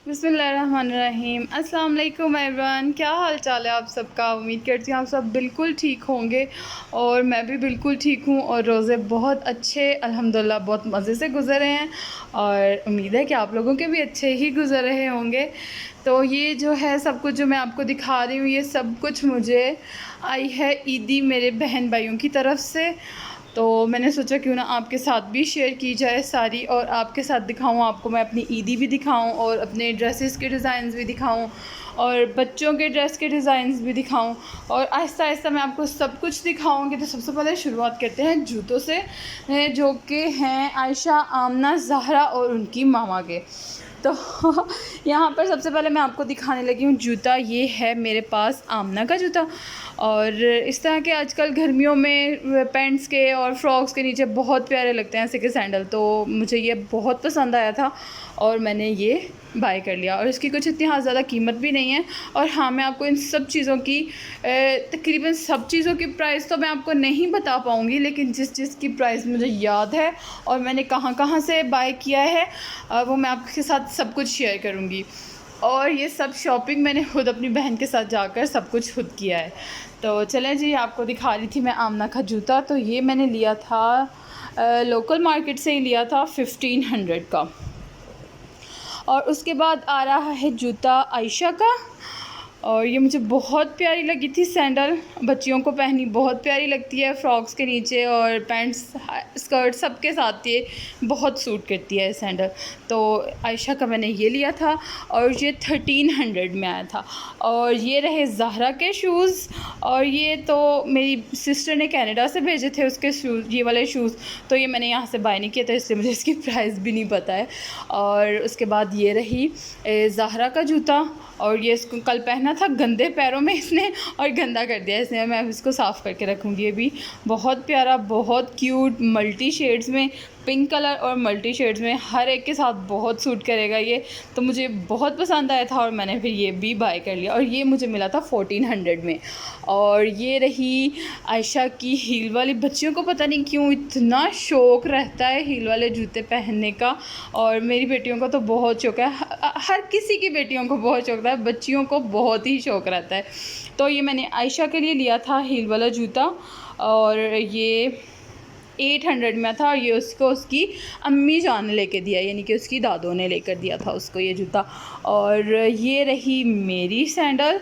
बिस्मिल्लाहिर्रहमानिर्रहीम। अस्सलाम वालेकुम एवरीवन, क्या हाल चाल है आप सबका। उम्मीद करती हूँ आप सब बिल्कुल ठीक होंगे और मैं भी बिल्कुल ठीक हूँ। और रोज़े बहुत अच्छे अल्हम्दुलिल्लाह बहुत मज़े से गुज़र रहे हैं और उम्मीद है कि आप लोगों के भी अच्छे ही गुज़र रहे होंगे। तो ये जो है सब कुछ जो मैं आपको दिखा रही हूँ, ये सब कुछ मुझे आई है ईदी मेरे बहन भाइयों की तरफ से। तो मैंने सोचा क्यों ना आपके साथ भी शेयर की जाए सारी, और आपके साथ दिखाऊं, आपको मैं अपनी ईदी भी दिखाऊं और अपने ड्रेसेस के डिज़ाइंस भी दिखाऊं और बच्चों के ड्रेस के डिज़ाइंस भी दिखाऊं और आहिस्ता आहिस्ता मैं आपको सब कुछ दिखाऊंगी। तो सबसे पहले शुरुआत करते हैं जूतों से, जो कि हैं आयशा, आमना, ज़हरा और उनकी मामा के। तो यहाँ पर सबसे पहले मैं आपको दिखाने लगी हूँ जूता। ये है मेरे पास आमना का जूता। और इस तरह के आजकल गर्मियों में पैंट्स के और फ्रॉक्स के नीचे बहुत प्यारे लगते हैं ऐसे के सैंडल, तो मुझे ये बहुत पसंद आया था और मैंने ये बाय कर लिया। और इसकी कुछ इतनी ज़्यादा कीमत भी नहीं है। और हाँ, मैं आपको इन सब चीज़ों की तकरीबन सब चीज़ों की प्राइस तो मैं आपको नहीं बता पाऊँगी, लेकिन जिस चीज़ की प्राइस मुझे याद है और मैंने कहाँ कहाँ से बाय किया है वो मैं आपके साथ सब कुछ शेयर करूँगी। और ये सब शॉपिंग मैंने खुद अपनी बहन के साथ जाकर सब कुछ खुद किया है। तो चलें जी, आपको दिखा रही थी मैं आमना का जूता। तो ये मैंने लिया था लोकल मार्केट से ही लिया था 1500 का। और उसके बाद आ रहा है जूता आयशा का, और ये मुझे बहुत प्यारी लगी थी सैंडल। बच्चियों को पहनी बहुत प्यारी लगती है, फ्रॉक्स के नीचे और पैंट्स स्कर्ट सबके साथ ये बहुत सूट करती है सैंडल। तो आयशा का मैंने ये लिया था और ये 1300 में आया था। और ये रहे ज़हरा के शूज़, और ये तो मेरी सिस्टर ने कनाडा से भेजे थे उसके शूज़, ये वाले शूज़। तो ये मैंने यहाँ से बाय नहीं किया था, इसलिए मुझे इसकी प्राइस भी नहीं पता है। और उसके बाद ये रही ज़हरा का जूता, और ये इसको कल पहना था गंदे पैरों में इसने और गंदा कर दिया इसने। मैं इसको साफ़ करके रखूँगी। ये भी बहुत प्यारा, बहुत क्यूट, मल्टी शेड्स में, पिंक कलर और मल्टी शेड्स में, हर एक के साथ बहुत सूट करेगा ये। तो मुझे बहुत पसंद आया था और मैंने फिर ये भी बाय कर लिया। और ये मुझे मिला था 1400 में। और ये रही आयशा की हील वाली। बच्चियों को पता नहीं क्यों इतना शौक़ रहता है हील वाले जूते पहनने का, और मेरी बेटियों को तो बहुत शौक़ है। हर किसी की बेटियों को बहुत शौक़ है, बच्चियों को बहुत ही शौक़ रहता है। तो ये मैंने आयशा के लिए लिया था हील वाला जूता, और ये 800 में था। और ये उसको उसकी अम्मी जान ने लेके दिया, यानी कि उसकी दादों ने लेकर दिया था उसको ये जूता। और ये रही मेरी सैंडल,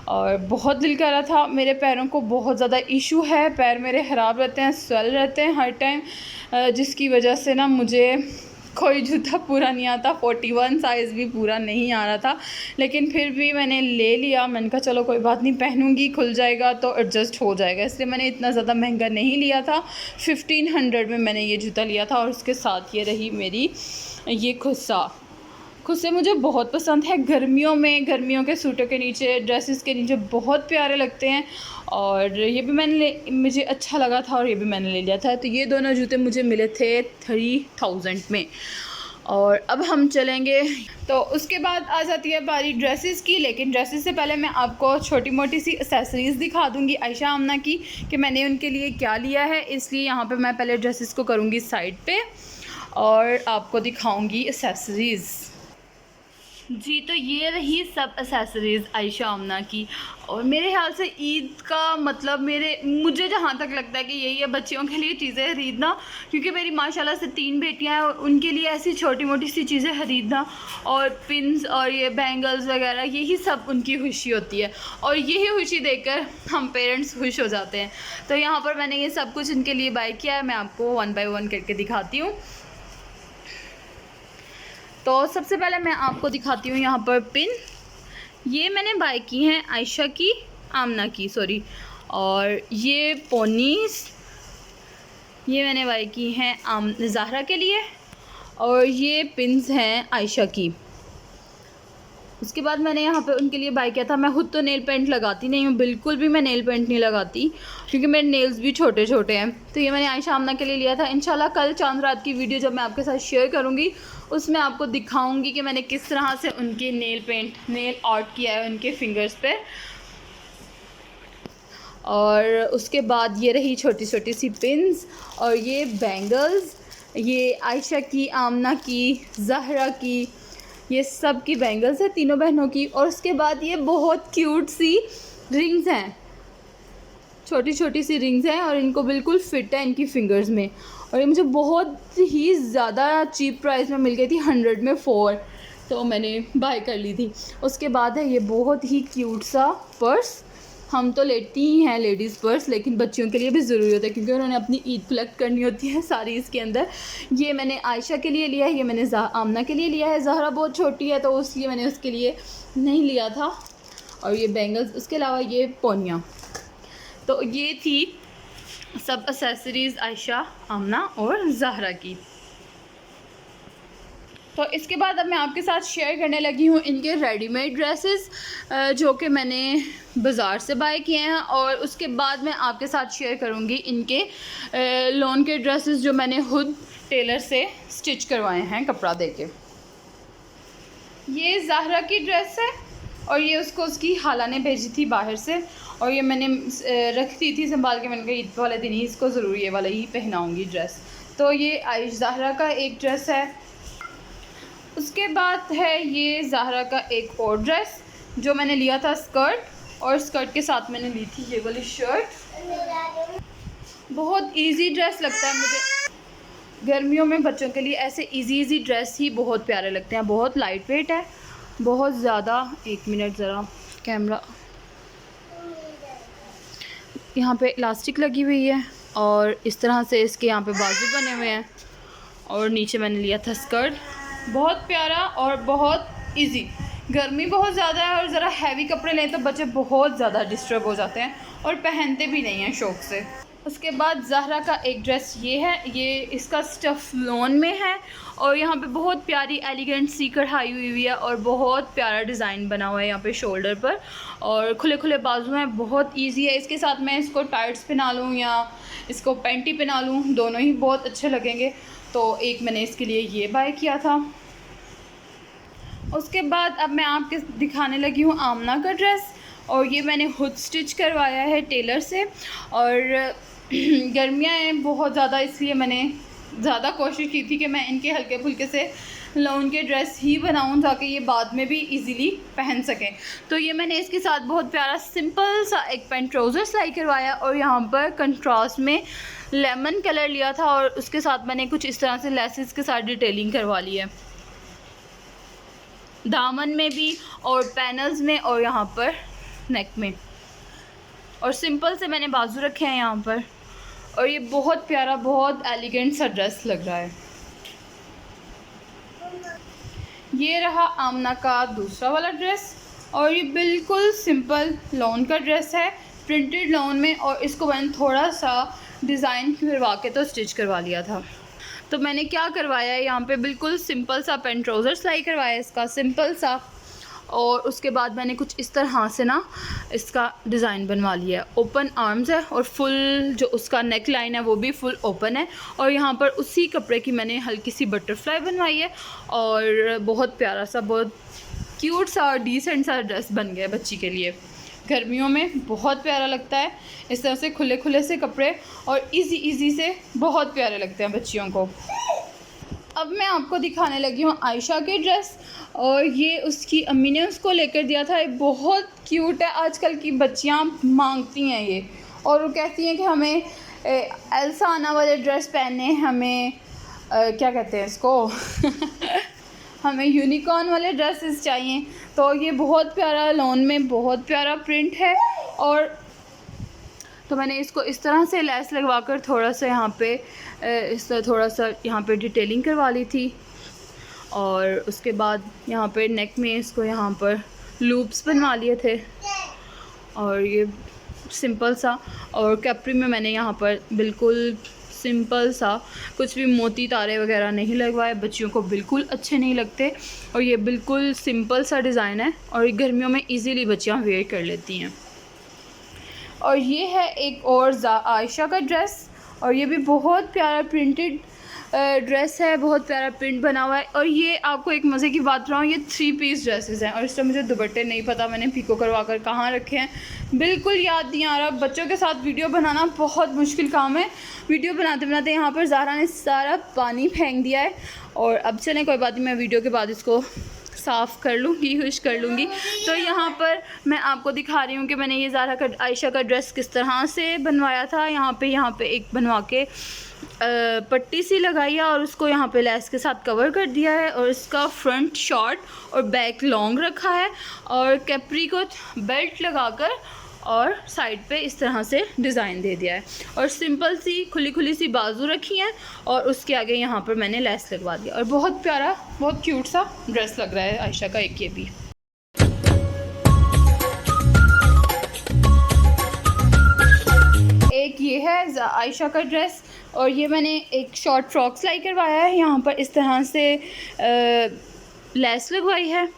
और बहुत दिल कर रहा था। मेरे पैरों को बहुत ज़्यादा इशू है, पैर मेरे ख़राब रहते हैं, स्वेल रहते हैं हर टाइम, जिसकी वजह से ना मुझे कोई जूता पूरा नहीं आता। 41 साइज़ भी पूरा नहीं आ रहा था, लेकिन फिर भी मैंने ले लिया। मैंने कहा चलो कोई बात नहीं, पहनूंगी, खुल जाएगा तो एडजस्ट हो जाएगा, इसलिए मैंने इतना ज़्यादा महंगा नहीं लिया था। 1500 में मैंने ये जूता लिया था। और उसके साथ ये रही मेरी ये खुस्से मुझे बहुत पसंद है गर्मियों में, गर्मियों के सूटों के नीचे, ड्रेसेस के नीचे बहुत प्यारे लगते हैं। और ये भी मुझे अच्छा लगा था और ये भी मैंने ले लिया था। तो ये दोनों जूते मुझे मिले थे 3000 में। और अब हम चलेंगे, तो उसके बाद आ जाती है बारी ड्रेसेस की। लेकिन ड्रेसेस से पहले मैं आपको छोटी मोटी सी एक्सेसरीज़ दिखा दूंगी आयशा आमना की, कि मैंने उनके लिए क्या लिया है। इसलिए यहाँ पे मैं पहले ड्रेसेस को करूँगी साइड पे और आपको दिखाऊँगी एक्सेसरीज़ जी। तो ये रही सब एक्सेसरीज़ आयशा आमना की। और मेरे ख्याल से ईद का मतलब मुझे जहाँ तक लगता है कि यही है, बच्चियों के लिए चीज़ें खरीदना। क्योंकि मेरी माशाल्लाह से 3 बेटियां हैं और उनके लिए ऐसी छोटी मोटी सी चीज़ें खरीदना और पिन्स और ये बैंगल्स वगैरह, यही सब उनकी खुशी होती है। और यही खुशी देखकर हम पेरेंट्स खुश हो जाते हैं। तो यहाँ पर मैंने ये सब कुछ उनके लिए बाय किया है। मैं आपको 1 बाय 1 करके दिखाती हूँ। तो सबसे पहले मैं आपको दिखाती हूँ यहाँ पर पिन। ये मैंने बाय की हैं आयशा की, आमना की सॉरी। और ये पोनीस, ये मैंने बाय की हैं ज़हरा के लिए। और ये पिन्स हैं आयशा की। उसके बाद मैंने यहाँ पे उनके लिए बाय किया था। मैं खुद तो नेल पेंट लगाती नहीं हूँ, बिल्कुल भी मैं नेल पेंट नहीं लगाती, क्योंकि मेरे नेल्स भी छोटे छोटे हैं। तो ये मैंने आयशा आमना के लिए लिया था। इंशाल्लाह कल चांद रात की वीडियो जब मैं आपके साथ शेयर करूँगी, उसमें आपको दिखाऊँगी कि मैंने किस तरह से उनके नेल आर्ट किया है उनके फिंगर्स पे। और उसके बाद ये रही छोटी छोटी सी पिन्स, और ये बैंगल्स, ये आयशा की, आमना की, ज़हरा की, ये सब की बैंगल्स है तीनों बहनों की। और उसके बाद ये बहुत क्यूट सी रिंग्स हैं, छोटी छोटी सी रिंग्स हैं और इनको बिल्कुल फिट है इनकी फिंगर्स में। और ये मुझे बहुत ही ज़्यादा चीप प्राइस में मिल गई थी, 100 में 4, तो मैंने बाय कर ली थी। उसके बाद है ये बहुत ही क्यूट सा पर्स। हम तो लेती ही हैं लेडीज़ पर्स, लेकिन बच्चियों के लिए भी ज़रूरी होता है क्योंकि उन्होंने अपनी ईद कलेक्ट करनी होती है सारी इसके अंदर। ये मैंने आयशा के लिए लिया है, ये मैंने आमना के लिए लिया है। ज़हरा बहुत छोटी है तो इसलिए मैंने उसके लिए नहीं लिया था। और ये बैंगल्स, उसके अलावा ये पोनिया। तो ये थी सब एक्सेसरीज़ आयशा, आमना और ज़हरा की। तो इसके बाद अब मैं आपके साथ शेयर करने लगी हूँ इनके रेडीमेड ड्रेसेस जो कि मैंने बाज़ार से बाय किए हैं। और उसके बाद मैं आपके साथ शेयर करूँगी इनके लॉन के ड्रेसेस जो मैंने खुद टेलर से स्टिच करवाए हैं कपड़ा देके। ये ज़हरा की ड्रेस है और ये उसको उसकी खाला ने भेजी थी बाहर से, और ये मैंने रख दी थी संभाल के। मैंने कहा ईद वाले दिन ही इसको ज़रूर ये वाला ही पहनाऊँगी ड्रेस। तो ये ज़हरा का एक ड्रेस है। उसके बाद है ये ज़हरा का एक और ड्रेस जो मैंने लिया था स्कर्ट, और स्कर्ट के साथ मैंने ली थी ये वाली शर्ट। बहुत इजी ड्रेस लगता है मुझे गर्मियों में बच्चों के लिए, ऐसे इजी ड्रेस ही बहुत प्यारे लगते हैं। बहुत लाइट वेट है, बहुत ज़्यादा। 1 मिनट ज़रा कैमरा, यहाँ पे इलास्टिक लगी हुई है और इस तरह से इसके यहाँ पे बाजू बने हुए हैं। और नीचे मैंने लिया था स्कर्ट, बहुत प्यारा और बहुत इजी। गर्मी बहुत ज़्यादा है और ज़रा हैवी कपड़े लें तो बच्चे बहुत ज़्यादा डिस्टर्ब हो जाते हैं और पहनते भी नहीं हैं शौक़ से। उसके बाद ज़हरा का एक ड्रेस ये है, ये इसका स्टफ़ लॉन में है और यहाँ पे बहुत प्यारी एलिगेंट सी कढ़ाई हुई है और बहुत प्यारा डिज़ाइन बना हुआ है यहाँ पे शोल्डर पर, और खुले खुले बाजू हैं। बहुत इजी है। इसके साथ मैं इसको टाइट्स पहना लूँ या इसको पैंटी पहना लूँ, दोनों ही बहुत अच्छे लगेंगे। तो एक मैंने इसके लिए ये बाय किया था। उसके बाद अब मैं आपके दिखाने लगी हूँ आमना का ड्रेस, और ये मैंने खुद स्टिच करवाया है टेलर से। और गर्मियाँ हैं बहुत ज़्यादा, इसलिए मैंने ज़्यादा कोशिश की थी कि मैं इनके हल्के फुल्के से लॉन के ड्रेस ही बनाऊँ ताकि ये बाद में भी इजीली पहन सकें। तो ये मैंने इसके साथ बहुत प्यारा सिंपल सा एक पैंट ट्राउज़र सिलाई करवाया और यहाँ पर कंट्रास्ट में लेमन कलर लिया था, और उसके साथ मैंने कुछ इस तरह से लेसेस के साथ डिटेलिंग करवा ली है दामन में भी और पैनल्स में और यहाँ पर नेक में, और सिंपल से मैंने बाजू रखे हैं यहाँ पर। और ये बहुत प्यारा, बहुत एलिगेंट सा ड्रेस लग रहा है। ये रहा आमना का दूसरा वाला ड्रेस, और ये बिल्कुल सिंपल लॉन का ड्रेस है, प्रिंटेड लॉन में। और इसको मैंने थोड़ा सा डिज़ाइन करवा के तो स्टिच करवा लिया था। तो मैंने क्या करवाया है, यहाँ पे बिल्कुल सिंपल सा पैंट ट्राउज़र सिलाई करवाया इसका सिंपल सा, और उसके बाद मैंने कुछ इस तरह से ना इसका डिज़ाइन बनवा लिया है। ओपन आर्म्स है और फुल जो उसका नेक लाइन है वो भी फुल ओपन है, और यहाँ पर उसी कपड़े की मैंने हल्की सी बटरफ्लाई बनवाई है। और बहुत प्यारा सा, बहुत क्यूट सा और डिसेंट सा ड्रेस बन गया बच्ची के लिए। गर्मियों में बहुत प्यारा लगता है इस तरह से खुले खुले से कपड़े, और इजी से बहुत प्यारे लगते हैं बच्चियों को। अब मैं आपको दिखाने लगी हूँ आयशा के ड्रेस, और ये उसकी अम्मी ने उसको लेकर दिया था। ये बहुत क्यूट है, आजकल की बच्चियाँ मांगती हैं ये, और वो कहती हैं कि हमें एल्सा आना वाले ड्रेस पहने, हमें क्या कहते हैं इसको हमें यूनिकॉर्न वाले ड्रेसेस चाहिए। तो ये बहुत प्यारा लॉन में बहुत प्यारा प्रिंट है, और तो मैंने इसको इस तरह से लेस लगवा कर थोड़ा सा यहाँ पे इस तरह थोड़ा सा यहाँ पे डिटेलिंग करवा ली थी। और उसके बाद यहाँ पे नेक में इसको यहाँ पर लूप्स बनवा लिए थे, और ये सिंपल सा। और कैप्री में मैंने यहाँ पर बिल्कुल सिंपल सा, कुछ भी मोती तारे वगैरह नहीं लगवाए, बच्चियों को बिल्कुल अच्छे नहीं लगते। और ये बिल्कुल सिंपल सा डिज़ाइन है, और ये गर्मियों में इजीली बच्चियाँ वेयर कर लेती हैं। और ये है एक और आयशा का ड्रेस, और ये भी बहुत प्यारा प्रिंटेड ड्रेस है, बहुत प्यारा प्रिंट बना हुआ है। और ये आपको एक मज़े की बात रहा हूँ, ये 3 पीस ड्रेसेस हैं, और इस टाइम मुझे दुपट्टे नहीं पता मैंने पिको करवा कर कहाँ रखे हैं, बिल्कुल याद नहीं आ रहा। बच्चों के साथ वीडियो बनाना बहुत मुश्किल काम है। वीडियो बनाते बनाते यहाँ पर ज़हरा ने सारा पानी फेंक दिया है, और अब चलें कोई बात नहीं, मैं वीडियो के बाद इसको साफ़ कर लूँगी, यूज़ कर लूँगी। तो यहाँ पर मैं आपको दिखा रही हूँ कि मैंने ये ज़ारा का आयशा का ड्रेस किस तरह से बनवाया था। यहाँ पे एक बनवा के पट्टी सी लगाई है और उसको यहाँ पे लेस के साथ कवर कर दिया है, और इसका फ्रंट शॉर्ट और बैक लॉन्ग रखा है, और कैप्री को बेल्ट लगाकर और साइड पे इस तरह से डिज़ाइन दे दिया है, और सिंपल सी खुली सी बाजू रखी है, और उसके आगे यहाँ पर मैंने लेस लगवा दिया, और बहुत प्यारा, बहुत क्यूट सा ड्रेस लग रहा है आयशा का एक ये भी। एक ये है आयशा का ड्रेस, और ये मैंने एक शॉर्ट फ्रॉक सिलाई करवाया है। यहाँ पर इस तरह से लेस लगवाई है,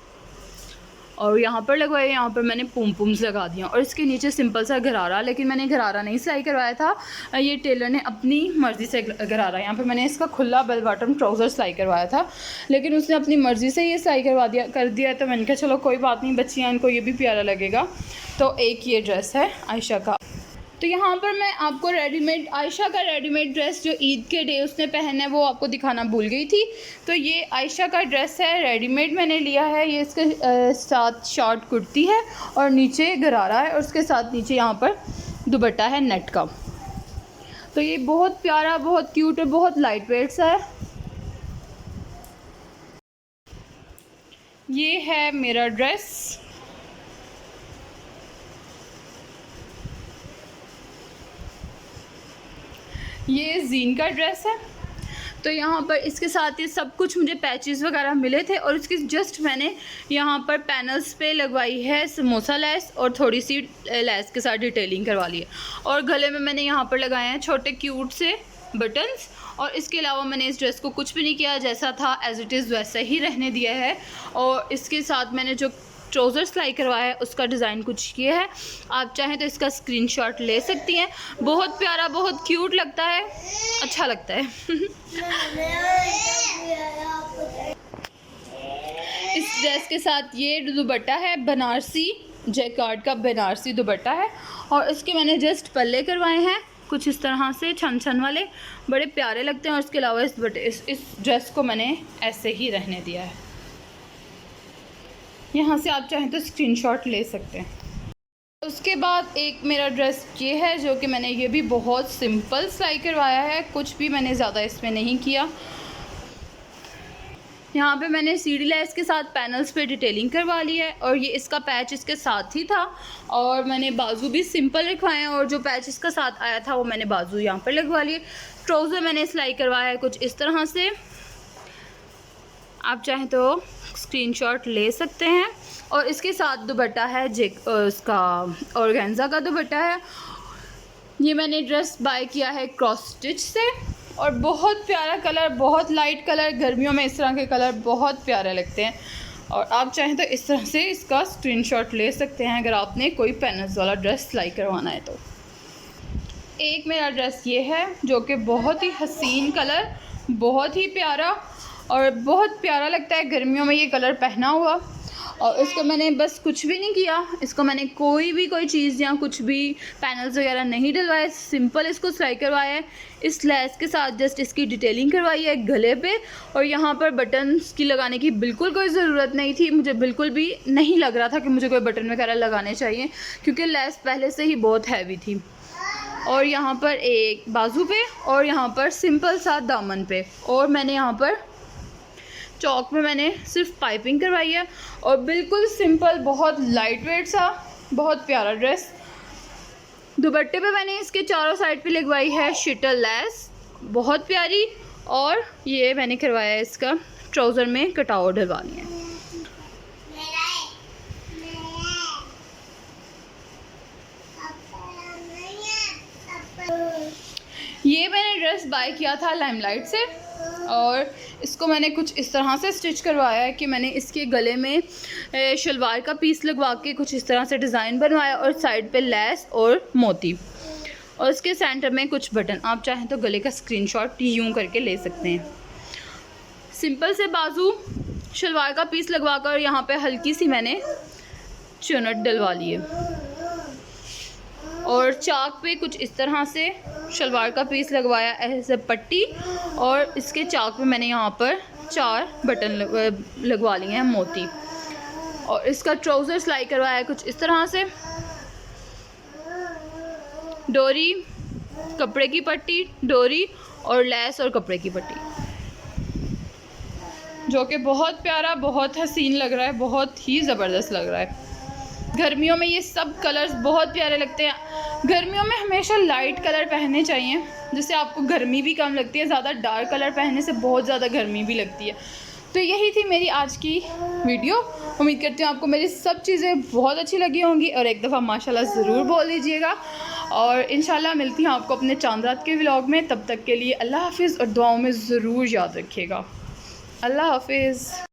और यहाँ पर लगवाया, यहाँ पर मैंने पुम्स लगा दिया, और इसके नीचे सिंपल सा गरारा, लेकिन मैंने गरारा नहीं सिलाई करवाया था, ये टेलर ने अपनी मर्ज़ी से गरारा। यहाँ पर मैंने इसका खुला बेल बॉटम ट्राउज़र सिलाई करवाया था, लेकिन उसने अपनी मर्ज़ी से ये सिलाई कर दिया। तो मैंने कहा चलो कोई बात नहीं, बच्चियाँ इनको ये भी प्यारा लगेगा। तो एक ये ड्रेस है आयशा का। तो यहाँ पर मैं आपको रेडीमेड आयशा का रेडीमेड ड्रेस जो ईद के डे उसने पहना है वो आपको दिखाना भूल गई थी। तो ये आयशा का ड्रेस है, रेडीमेड मैंने लिया है। ये इसके साथ शॉर्ट कुर्ती है और नीचे गरारा है, और उसके साथ नीचे यहाँ पर दुपट्टा है नेट का। तो ये बहुत प्यारा, बहुत क्यूट और बहुत लाइट वेट सा है। ये है मेरा ड्रेस। ये जीन का ड्रेस है। तो यहाँ पर इसके साथ ये सब कुछ मुझे पैचेस वगैरह मिले थे, और इसके जस्ट मैंने यहाँ पर पैनल्स पे लगवाई है समोसा लेस, और थोड़ी सी लेस के साथ डिटेलिंग करवा ली है, और गले में मैंने यहाँ पर लगाए हैं छोटे क्यूट से बटन्स। और इसके अलावा मैंने इस ड्रेस को कुछ भी नहीं किया, जैसा था एज़ इट इज़ वैसा ही रहने दिया है। और इसके साथ मैंने जो ट्राउज़र सिलाई करवाया है उसका डिज़ाइन कुछ ये है। आप चाहें तो इसका स्क्रीनशॉट ले सकती हैं। बहुत प्यारा, बहुत क्यूट लगता है, अच्छा लगता है। इस ड्रेस के साथ ये दुपट्टा है, बनारसी जैकार्ड का बनारसी दुपट्टा है, और इसके मैंने जस्ट पल्ले करवाए हैं कुछ इस तरह से छन छन वाले, बड़े प्यारे लगते हैं। और इसके अलावा इस ड्रेस को मैंने ऐसे ही रहने दिया है। यहाँ से आप चाहें तो स्क्रीनशॉट ले सकते हैं। उसके बाद एक मेरा ड्रेस ये है, जो कि मैंने ये भी बहुत सिंपल सिलाई करवाया है, कुछ भी मैंने ज़्यादा इसमें नहीं किया। यहाँ पे मैंने सीढ़ी लेस के साथ पैनल्स पे डिटेलिंग करवा ली है, और ये इसका पैच इसके साथ ही था, और मैंने बाजू भी सिंपल रखवाए हैं, और जो पैच इसका साथ आया था वो मैंने बाजू यहाँ पर लगवा लिए। ट्राउज़र मैंने सिलाई करवाया है कुछ इस तरह से, आप चाहें तो स्क्रीनशॉट ले सकते हैं। और इसके साथ दुपट्टा है उसका ऑर्गेन्जा का दुपट्टा है। ये मैंने ड्रेस बाय किया है क्रॉस स्टिच से, और बहुत प्यारा कलर, बहुत लाइट कलर, गर्मियों में इस तरह के कलर बहुत प्यारे लगते हैं। और आप चाहें तो इस तरह से इसका स्क्रीनशॉट ले सकते हैं अगर आपने कोई पैनल्स वाला ड्रेस सिलाई करवाना है तो। एक मेरा ड्रेस ये है, जो कि बहुत ही हसीन कलर, बहुत ही प्यारा, और बहुत प्यारा लगता है गर्मियों में ये कलर पहना हुआ। और इसको मैंने बस कुछ भी नहीं किया, इसको मैंने कोई चीज़ या कुछ भी पैनल्स वगैरह नहीं डलवाए, सिंपल इसको सिलाई करवाया है। इस लेस के साथ जस्ट इसकी डिटेलिंग करवाई है गले पे, और यहाँ पर बटन्स की लगाने की बिल्कुल कोई ज़रूरत नहीं थी। मुझे बिल्कुल भी नहीं लग रहा था कि मुझे कोई बटन वगैरह लगाने चाहिए, क्योंकि लेस पहले से ही बहुत हैवी थी। और यहाँ पर एक बाजू पे, और यहाँ पर सिंपल सा दामन पे, और मैंने यहाँ पर चौक में मैंने सिर्फ पाइपिंग करवाई है, और बिल्कुल सिंपल, बहुत लाइट वेट सा, बहुत प्यारा ड्रेस। दुपट्टे पे मैंने इसके चारों साइड पे लगवाई है शिटल लेस, बहुत प्यारी, और ये मैंने करवाया है इसका ट्राउज़र में कटाव डलवानी है। ये मैंने ड्रेस बाय किया था लाइमलाइट से, और इसको मैंने कुछ इस तरह से स्टिच करवाया है कि मैंने इसके गले में शलवार का पीस लगवा के कुछ इस तरह से डिज़ाइन बनवाया, और साइड पे लेस और मोती, और इसके सेंटर में कुछ बटन। आप चाहें तो गले का स्क्रीनशॉट यूँ करके ले सकते हैं। सिंपल से बाजू, शलवार का पीस लगवा कर यहाँ पे हल्की सी मैंने चुनट डलवा ली है, और चाक पे कुछ इस तरह से शलवार का पीस लगवाया एज ए पट्टी, और इसके चाक पे मैंने यहाँ पर 4 बटन लगवा लिए हैं मोती। और इसका ट्राउज़र सिलाई करवाया है कुछ इस तरह से, डोरी, कपड़े की पट्टी, डोरी और लेस और कपड़े की पट्टी, जो कि बहुत प्यारा, बहुत हसीन लग रहा है, बहुत ही ज़बरदस्त लग रहा है। गर्मियों में ये सब कलर्स बहुत प्यारे लगते हैं। गर्मियों में हमेशा लाइट कलर पहनने चाहिए, जिससे आपको गर्मी भी कम लगती है। ज़्यादा डार्क कलर पहनने से बहुत ज़्यादा गर्मी भी लगती है। तो यही थी मेरी आज की वीडियो। उम्मीद करती हूँ आपको मेरी सब चीज़ें बहुत अच्छी लगी होंगी और एक दफ़ा माशाल्लाह ज़रूर बोल दीजिएगा। और इंशाल्लाह मिलती हूँ आपको अपने चांद रात के व्लॉग में। तब तक के लिए अल्लाह हाफ़िज़ और दुआओं में ज़रूर याद रखिएगा। अल्लाह हाफ़िज़।